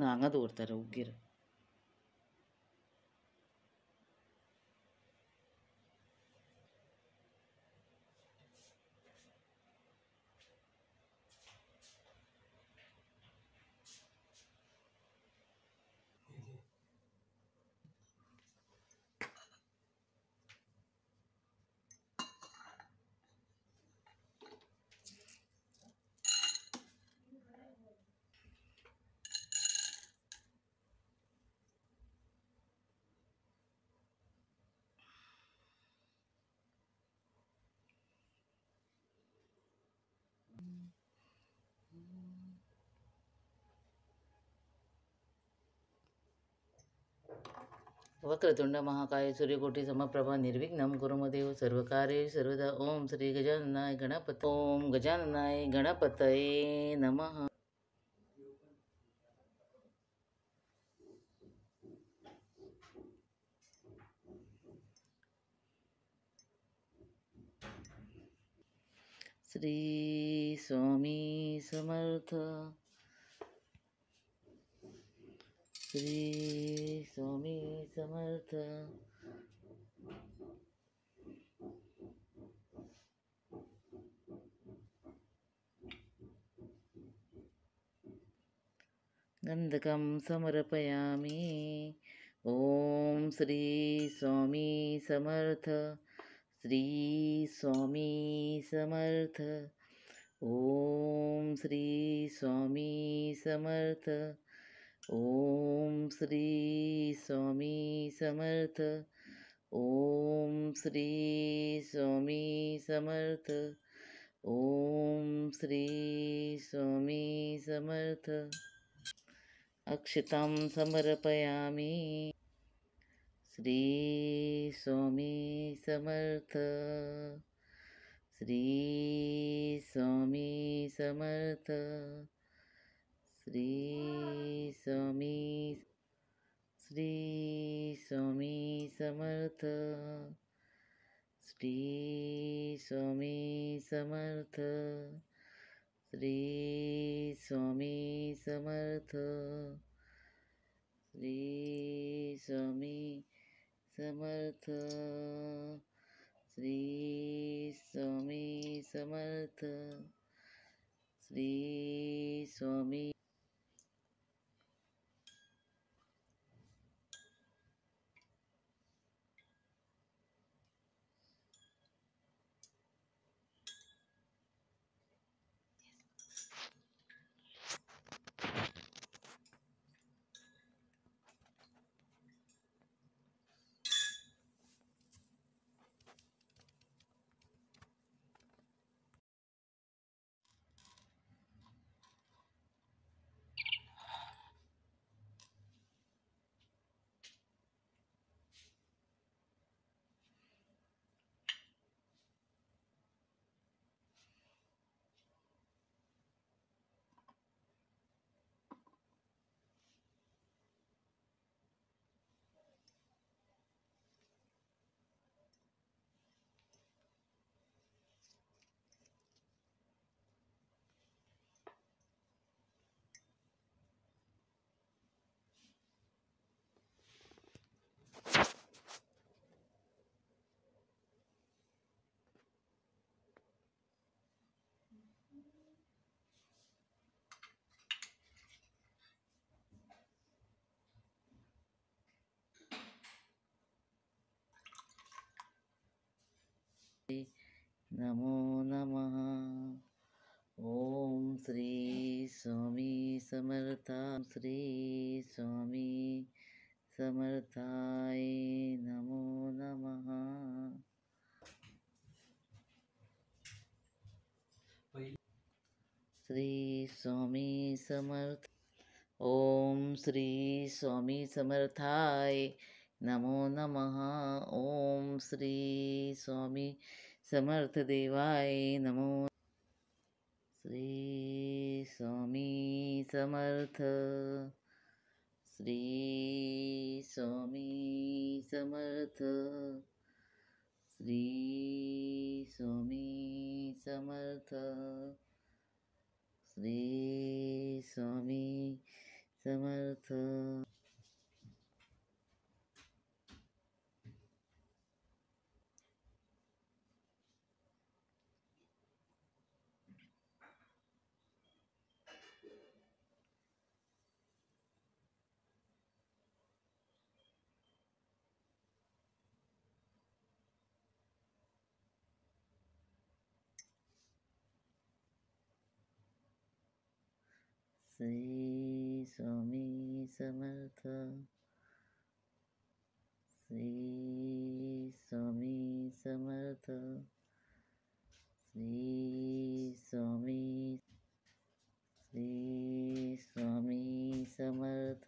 ನಂಗೆ ತೋರ್ತಾರೆ ಉಗ್ಗಿರು. वक्रतुंड महाकाय सूर्यकोटि समप्रभा निर्विघ्नं कुरु मे देव सर्वकार्येषु सर्वदा. ओम श्री गजाननाय गणपतये नमः. श्री स्वामी समर्थ. श्री स्वामी समर्थ. गंधकं समर्पयामि. ओम श्री स्वामी समर्थ. श्री स्वामी समर्थ. ओम श्री स्वामी समर्थ. ओम श्री स्वामी समर्थ. ओम श्री स्वामी समर्थ. ओम श्री स्वामी समर्थ. अक्षतां समर्पयामि. श्री स्वामी समर्थ. श्री स्वामी समर्थ. श्री स्वामी. श्री स्वामी समर्थ. श्री स्वामी समर्थ. श्री स्वामी समर्थ. श्री स्वामी समर्थ. श्री स्वामी समर्थ. श्री स्वामी. नमो नमः. ओम श्री स्वामी समर्था. श्री स्वामी समर्थाय नमो नमः. श्री स्वामी समर्थ. ओम श्री स्वामी समर्थाय नमो नमः. ओम श्री स्वामी समर्थ देवाय नमो. श्री स्वामी समर्थ. श्री स्वामी समर्थ. श्री स्वामी समर्थ. श्री स्वामी समर्थ. श्री स्वामी समर्थ. श्री स्वामी समर्थ. श्री स्वामी. श्री स्वामी समर्थ.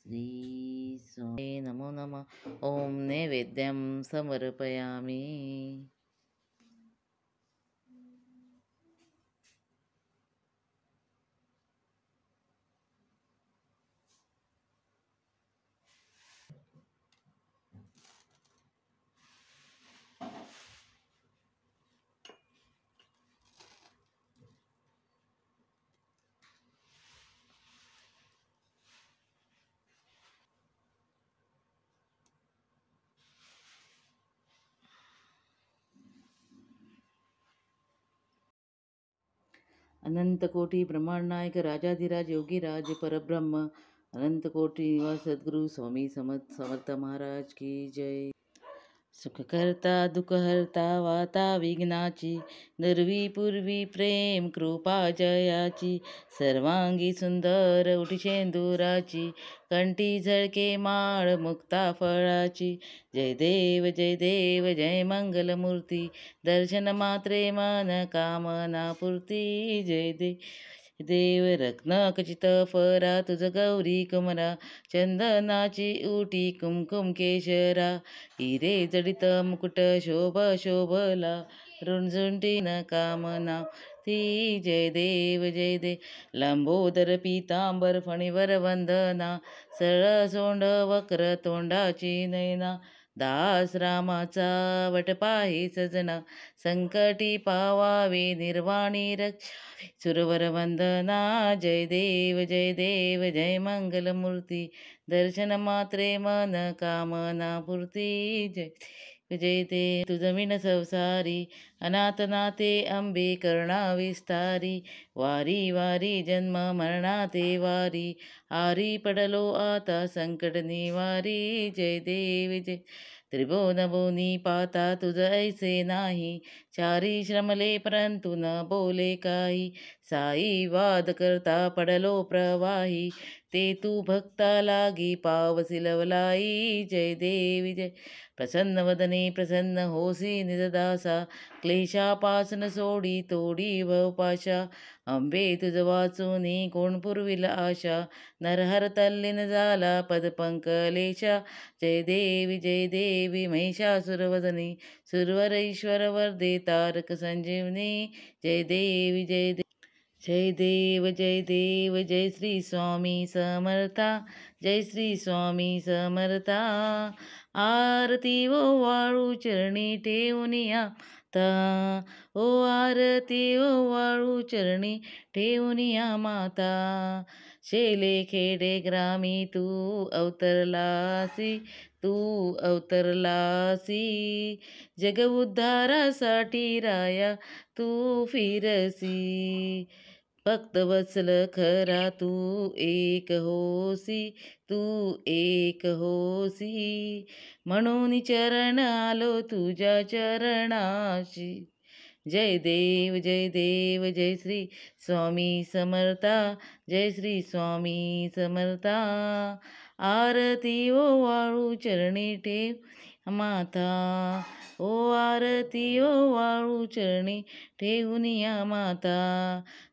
श्री स्वामी नमो नमः. ओम नैवेद्यं समर्पयामि. अनंत कोटी ब्रह्मांड नायक राजाधिराज योगीराज परब्रह्म अनंत कोटी निवास सद्गुरु स्वामी समर्थ महाराज की जय. सुखकर्ता दुःखहर्ता वाता विघ्नाची दर्वी पूर्वी प्रेम कृपा जयाची सर्वांगी सुंदर उठी शेंदुराची कंठी झळके माळ मुक्ता फळाची जय देव जय मंगलमूर्ती दर्शन मात्रे मन कामना पूर्ती जय देव देव रत्न खचित फरा तुझ गौरी कुमरा चंदनाची उटी कुमकुम केशरा हिरे जडित मुकुट शोभ शोभला रुणझुंटी न कामना ती जय देव लंबोदर पीतांबर फणीवर वंदना सरळ सोंड वक्र तोंडाची नयना दास रामाचा वट पाही सजना संकटी पावावे निर्वाणी रक्षावे सुरवर वंदना जय देव जय मंगलमूर्ती दर्शन मात्रे मन कामना पूर्ती जय ते तुझ विण संसारी अनाथ नाते अंबे करुणा विस्तारी वारी वारी जन्म मरणाते वारी आरी पडलो आता संकट निवारी जय देव जय त्रिभुवनभुवनी पाता तुझ ऐसे नाही चारी श्रमले परंतु न बोले काही साई वाद करता पडलो प्रवाही ते तू भक्ता लागी पावसी लवलाई जय देवी जय प्रसन्न वदने प्रसन्न होसी निजदासा क्लेशापासन सोडी तोडी भवपाशा अंबे तुझ वाचूनी कोण पुरविल आशा नरहर तल्लीन झाला पदपंकलेशा जय देवी महिषासुरवदनी सुरवर ईश्वर वर्धे तारक संजीवनी जय देवी जय देव जय श्री स्वामी समर्था जय श्री स्वामी समर्था आरती ओ वाळू चरणी ठेवूनिया ता ओ आरती ओ वाळू चरणी ठेवूनिया माता शेले खेडे ग्रामी तू अवतरलासी तू अवतरलासी जग उद्धारासाठी राया तू फिरसी भक्त वत्सल खरा तू एक होसी तू एक होसी म्हणून चरण आलो तुझ्या चरणाशी जय देव जय श्री स्वामी समर्था जय श्री स्वामी समर्था आरती ओ वाळू चरणी ठेव माता ओ आरती ओ वाळू चरणी ठेवून या माता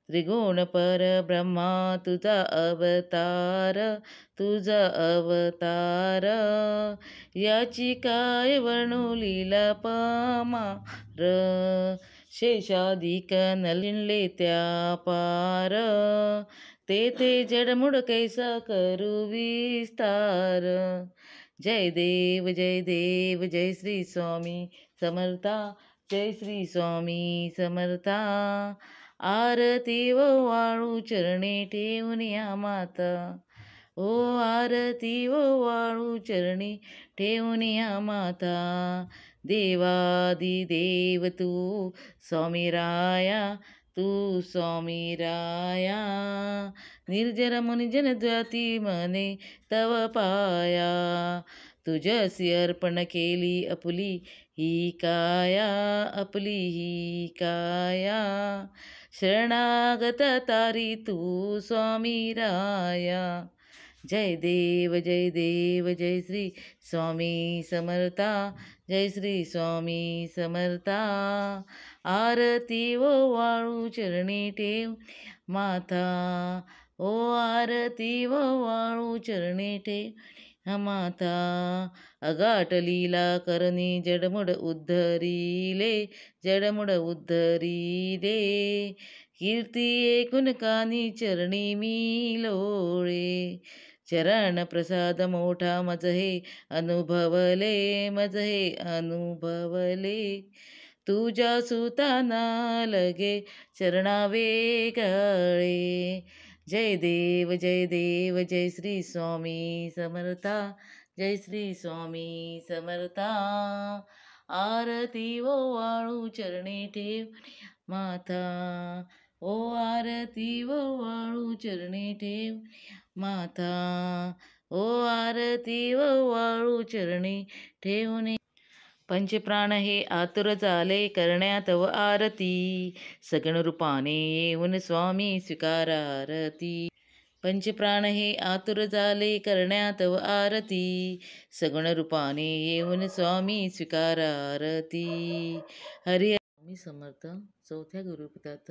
त्रिगुण परब्रह्मा तुझा अवतार याची काय वर्णू लीला पमार शेषाधिक नलिनले त्या पार तेथे जडमुड कैसा करू विस्तार जय देव जय श्री स्वामी समर्था जय श्री स्वामी समर्था आरती ओ वाळू चरणी ठेवून या माता ओ आरती ओ वाळू चरणी ठेवून या माता देवादिदेव तू स्वामी राया तू स्वामी राया निर्जर मुनिजन जाती मने तव पाया तुझसी अर्पण केली आपली ही काया शरणागत तारी तू स्वामी राया जय देव जय श्री स्वामी समर्था जय श्री स्वामी समर्था आरती ओ वाळू चरणी ठेव माता ओ आरती ओ वाळू चरणी ठेव माता अगाट लीला करणी जडमुड उद्धरिले कीर्ती ऐकून कानी चरणी मी लोळे चरण प्रसाद मोठा मज हे अनुभवले तुझ्या सुताना लगे चरणावे गळे जय देव जय श्री स्वामी समर्था जय श्री स्वामी समर्था आरती ओ वाळू चरणी ठेव माता ओ आरती ओ वाळू चरणी ठेव माता ओ आरती ओ वाळू चरणी ठेवून पंचप्राण हे आतुर झाले करण्यात व आरती सगुण रूपाने येऊन स्वामी स्वीकारारती पंचप्राण हे आतुर झाले करण्यात व आरती सगुण रूपाने येऊन स्वामी स्वीकारारती हरी स्वामी समर्थ चौथ्या गुरुपदात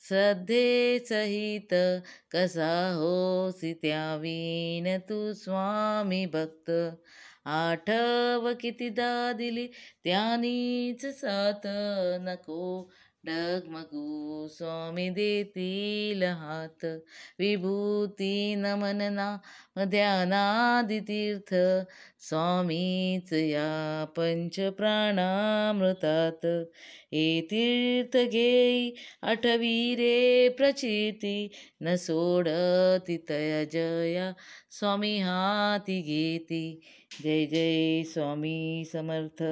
श्रद्धेसहित कसा होसी त्यावीन तू स्वामी भक्त. आठव कितीदा दिली त्यानीच साथ, नको डगमगू स्वामी देतील हात. विभूती नमन नाम ध्यानादि तीर्थ, स्वामीच या पंच प्राणामृतात. हे तीर्थ घेई आठवी रे प्रचिती, न सोडती तया जया स्वामी हाती घेती. जय जय स्वामी समर्थ.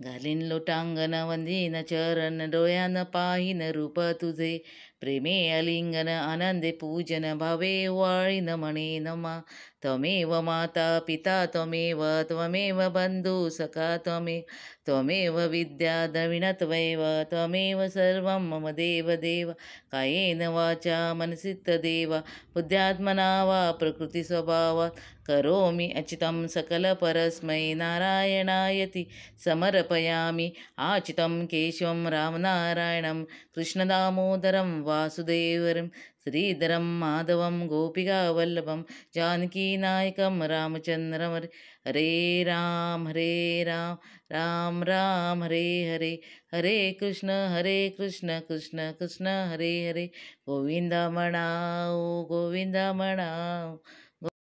घालीन लोटांगण वंदीन चरण, डोळ्यान पाहीन रूप तुझे. प्रेमे अलिंगन आनंदे पूजन, भावे वाळीन म्हणे नमा. त्वमेव माता पिता त्वमेव, त्वमेव बंधू सखा त्वमेव. त्वमेव विद्या द्रविण त्वमेव, त्वमेव सर्वं मम देव देव. कायेन वाचा मनसित देव, बुद्ध्यात्मना वा प्रकृती स्वभावात्. करोमि अचितं सकल परस्मै नारायणायति समर्पयामि. आचितं केशवं रामनारायणं, कृष्णदामोदरं वासुदेवरं, श्रीधरं माधवं गोपिकावल्लभं, जानकीनायकं रामचन्द्रं. हरे हरे राम, राम राम हरे हरे. हरे कृष्ण कृष्ण कृष्ण हरे हरे. गोविंदा म्हणाओ, गोविंदा म्हणाओ.